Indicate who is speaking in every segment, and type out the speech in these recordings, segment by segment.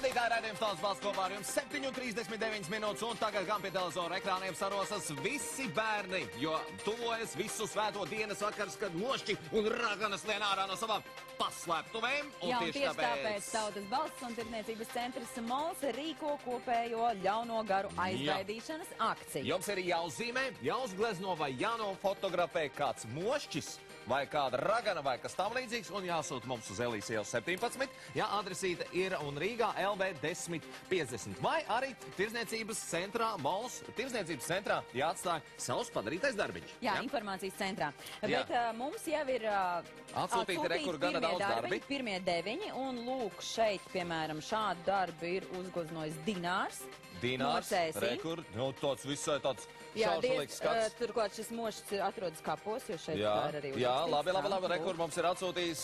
Speaker 1: Skatītāji raidījums Tautas balss kopā ar jums 7:39 minūtes, un tagad gan pie televizora ekrāniem sarosas visi bērni, jo tuvojas visu svēto dienas vakars, kad mošķi un raganas lien ārā no savām paslēptuvēm.
Speaker 2: Jā, un tieši tāpēc Tautas balss un tirdzniecības centrs Mols rīko kopējo ļauno garu aizraidīšanas akciju.
Speaker 1: Jums ir jāuzzīmē, jāuzglezno vai jānofotografē kāds mošķis vai kāda ragana vai kas tam līdzīgs, un jāsūt mums uz Elijas ielas 17, ja adresīte ir un Rīgā LV 1050, vai arī tirdzniecības centrā Mols, tirdzniecības centrā jāatstāj savs padarītais darbiņš.
Speaker 2: Jā, informācijas centrā. Bet mums jau ir
Speaker 1: atsūtīti rekur gana daudz darbi.
Speaker 2: Pirmie 9, un lūk, šeit, piemēram, šādu darbu ir uzgleznojis Dinārs.
Speaker 1: Dinārs, rekur, nu, tāds visai tāds šaušalīgs skats.
Speaker 2: Turklāt šis mošķis atrodas kapos, jo šeit var arī uzrakstīts.
Speaker 1: Jā, labi, rekur mums ir atsūtījis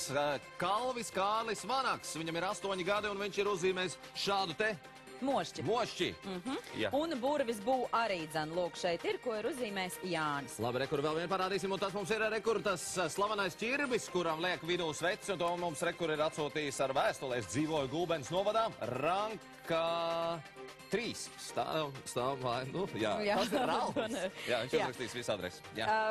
Speaker 1: Kalvis Kārlis Vanaks. Viņam ir 8 gadi, un viņš ir uzzīmējis šādu te mošķi.
Speaker 2: Un burvis bū arī dzan, lūk, šeit ir, ko ir uzzīmējis Jānis.
Speaker 1: Labi, rekur vēl vien parādīsim, un tas mums ir rekur tas slavenais ķirbis, kuram liek vidū sveci, un to mums rekur ir atsūtījis ar vēstuli. Es dzīvoju Gulbens novadā, Ranka 3. Stāv vai, nu, jā. Tas ir Ralfs. Jā, viņš uzrakstīs visu adresi.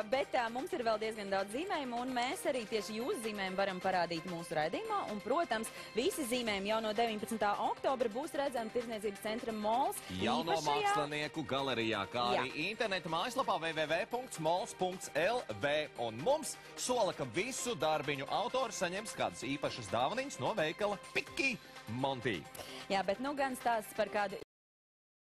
Speaker 2: Bet mums ir vēl diezgan daudz zīmējumu, un mēs arī tieši jūsu zīmējumu varam parādīt mūsu raidījumā. Un, protams, visi zīmējumi jau no 19. oktobra būs redzami tirdzniecības centra Mols
Speaker 1: jauno mākslinieku galerijā, kā arī interneta mājaslapā www.mols.lv. Un mums sola, ka visu darbiņu autori saņems kādas īpašas dāvaniņas no veikala Piki Monti.
Speaker 2: Jā, bet nu gan stāsts par kādu